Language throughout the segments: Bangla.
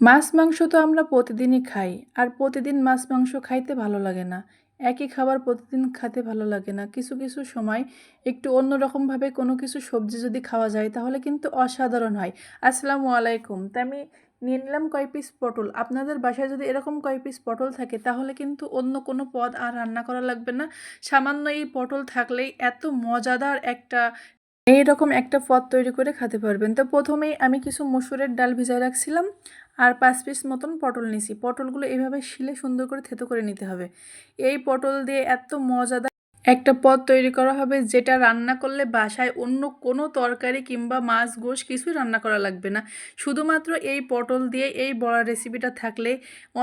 মাছ মাংস তো আমরা প্রতিদিনই খাই, আর প্রতিদিন মাছ মাংস খাইতে ভালো লাগে না। একই খাবার প্রতিদিন খেতে ভালো লাগে না। কিছু কিছু সময় একটু অন্যরকমভাবে কোনো কিছু সবজি যদি খাওয়া যায় তাহলে কিন্তু অসাধারণ হয়। আসসালামু আলাইকুম। তা আমি নিয়ে নিলাম কয় পিস পটল। আপনাদের বাসায় যদি এরকম কয় পিস পটল থাকে তাহলে কিন্তু অন্য কোনো পদ আর রান্না করা লাগবে না। সামান্য এই পটল থাকলেই এত মজাদার একটা এইরকম একটা পদ তৈরি করে খেতে পারবেন। তো প্রথমেই আমি কিছু মসুরের ডাল ভিজায় রাখছিলাম, আর 5 পিস মতন পটল নিছি। পটলগুলো এভাবে শিলে সুন্দর করে থেতো করে নিতে হবে। এই পটল দিয়ে এত মজাদার একটা পদ তৈরি করা হবে যেটা রান্না করলে বাসায় অন্য কোনো তরকারি কিংবা মাছ গোশ কিছুই রান্না করা লাগবে না। শুধুমাত্র এই পটল দিয়ে এই বড়া রেসিপিটা থাকলে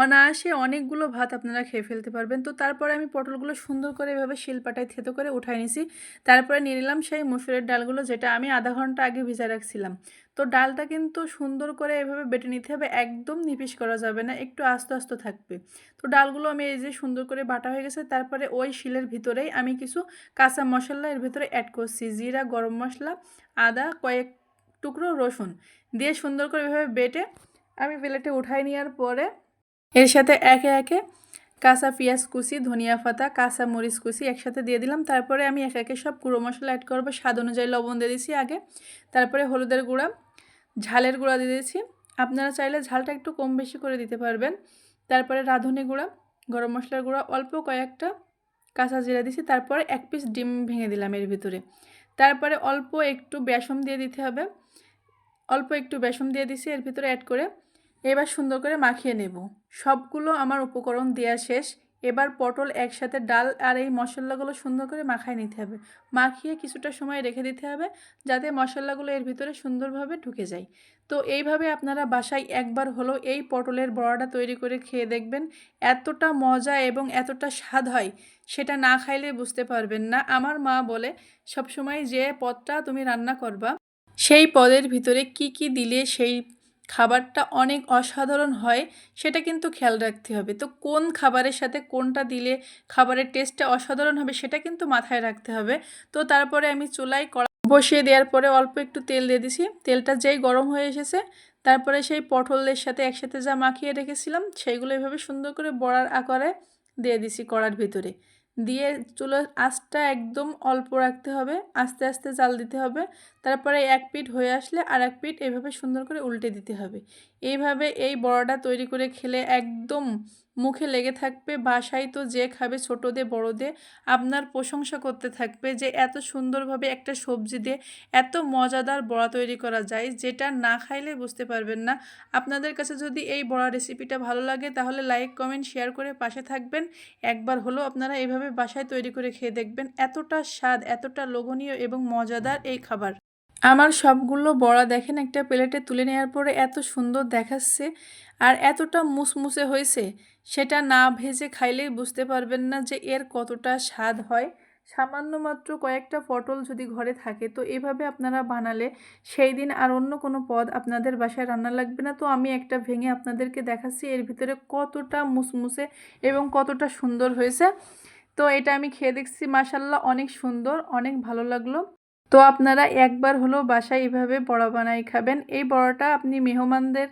অনায়াসে অনেকগুলো ভাত আপনারা খেয়ে ফেলতে পারবেন। তো তারপরে আমি পটলগুলো সুন্দর করে এভাবে শিলপাটায় থেতো করে উঠাই নিছি। তারপরে নিয়ে নিলাম সেই মসুরের ডালগুলো যেটা আমি আধা ঘন্টা আগে ভিজায় রাখছিলাম। তো ডালটা কিন্তু সুন্দর করে এভাবে বেটে নিতে হবে, একদম নিপিস করা যাবে না, একটু আস্তে আস্তে থাকবে। তো ডালগুলো আমি এই যে সুন্দর করে বাটা হয়ে গেছে। তারপরে ওই শিলের ভিতরেই আমি কিছু কাঁচা মশলা এর ভিতরে অ্যাড করছি, জিরা, গরম মশলা, আদা, কয়েক টুকরো রসুন দিয়ে সুন্দর করে এভাবে বেটে আমি প্লেটে উঠাই নেওয়ার পরে এর সাথে একে একে কাঁচা পেঁয়াজ কুচি, ধনিয়া পাতা, কাঁচা মরিচ কুচি একসাথে দিয়ে দিলাম। তারপরে আমি একে একে সব গুঁড়ো মশলা অ্যাড করবো। স্বাদ অনুযায়ী লবণ দিয়ে দিয়েছি আগে। তারপরে হলুদের গুঁড়া, ঝালের গুঁড়া দিয়ে দিয়েছি। আপনারা চাইলে ঝালটা একটু কম বেশি করে দিতে পারবেন। তারপরে রাঁধুনি গুঁড়া, গরম মশলার গুঁড়া, অল্প কয়েকটা কাঁচা জিরা দিয়েছি। তারপরে 1 পিস ডিম ভেঙে দিলাম এর ভিতরে। তারপরে অল্প একটু বেসন দিয়ে দিতে হবে। অল্প একটু বেসন দিয়ে দিছি এর ভিতরে অ্যাড করে এবার সুন্দর করে মাখিয়ে নেব। সবগুলো আমার উপকরণ দেওয়া শেষ। এবার পটল একসাথে ডাল আর এই মশলাগুলো সুন্দর করে মাখায় নিতে হবে। মাখিয়ে কিছুটা সময় রেখে দিতে হবে যাতে মশলাগুলো এর ভিতরে সুন্দরভাবে ঢুকে যায়। তো এইভাবে আপনারা বাসায় একবার হলেও এই পটলের বড়াটা তৈরি করে খেয়ে দেখবেন। এতটা মজা এবং এতটা স্বাদ হয় সেটা না খাইলে বুঝতে পারবেন না। আমার মা বলে সবসময় যে পদটা তুমি রান্না করবা সেই পদের ভিতরে কি কি দিলে সেই খাবারটা অনেক অসাধারণ হয় সেটা কিন্তু খেয়াল রাখতে হবে। তো কোন খাবারের সাথে কোনটা দিলে খাবারের টেস্টটা অসাধারণ হবে সেটা কিন্তু মাথায় রাখতে হবে। তো তারপরে আমি চুলায় কড়া বসিয়ে দেওয়ার পরে অল্প একটু তেল দিয়ে দিছি। তেলটা যেই গরম হয়ে এসেছে তারপরে সেই পটলের সাথে একসাথে যা মাখিয়ে রেখেছিলাম সেইগুলো এভাবে সুন্দর করে বড়ার আকারে দিয়ে দিছি কড়ার ভিতরে। দিয়ে চুলার আঁচটা একদম অল্প রাখতে হবে, আস্তে আস্তে জাল দিতে হবে। তারপরে এক পিঠ হয়ে আসলে আর এক পিঠ এভাবে সুন্দর করে উল্টে দিতে হবে। এইভাবে এই বড়াটা তৈরি করে খেলে একদম মুখে লেগে থাকবে। বাসায় তো যে খাবে ছোটদের বড়দের আপনার প্রশংসা করতে থাকবে যে এত সুন্দরভাবে একটা সবজি দিয়ে এত মজাদার বড়া তৈরি করা যায় যেটা না খাইলে বুঝতে পারবেন না। আপনাদের কাছে যদি এই বড়া রেসিপিটা ভালো লাগে তাহলে লাইক, কমেন্ট, শেয়ার করে পাশে থাকবেন। একবার হলেও আপনারা এইভাবে বাসায় তৈরি করে খেয়ে দেখবেন। এতটা স্বাদ, এতটা লোভনীয় এবং মজাদার এই খাবার। আমার সবগুলো বড়া দেখেন একটা প্লেটে তুলে নেওয়ার পরে এত সুন্দর দেখাচ্ছে আর এতটা মুসমুসে হয়েছে, সেটা না ভেজে খাইলেই বুঝতে পারবেন না যে এর কতটা স্বাদ হয়। সামান্য মাত্র কয়েকটা পটল যদি ঘরে থাকে তো এভাবে আপনারা বানালে সেই দিন আর অন্য কোনো পদ আপনাদের বাসায় রান্না লাগবে না। তো আমি একটা ভেঙে আপনাদেরকে দেখাচ্ছি এর ভিতরে কতটা মুসমুসে এবং কতটা সুন্দর হয়েছে। তো এটা আমি খেয়ে দেখছি, মাশাল্লাহ অনেক সুন্দর, অনেক ভালো লাগলো। তো আপনারা একবার হলেও বাসায় এভাবে বড়া বানাই খাবেন। এই বড়াটা আপনি মেহমানদের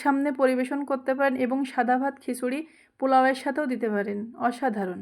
সামনে পরিবেশন করতে পারেন এবং সাদা ভাত, খিচুড়ি, পোলাওয়ের সাথেও দিতে পারেন। অসাধারণ।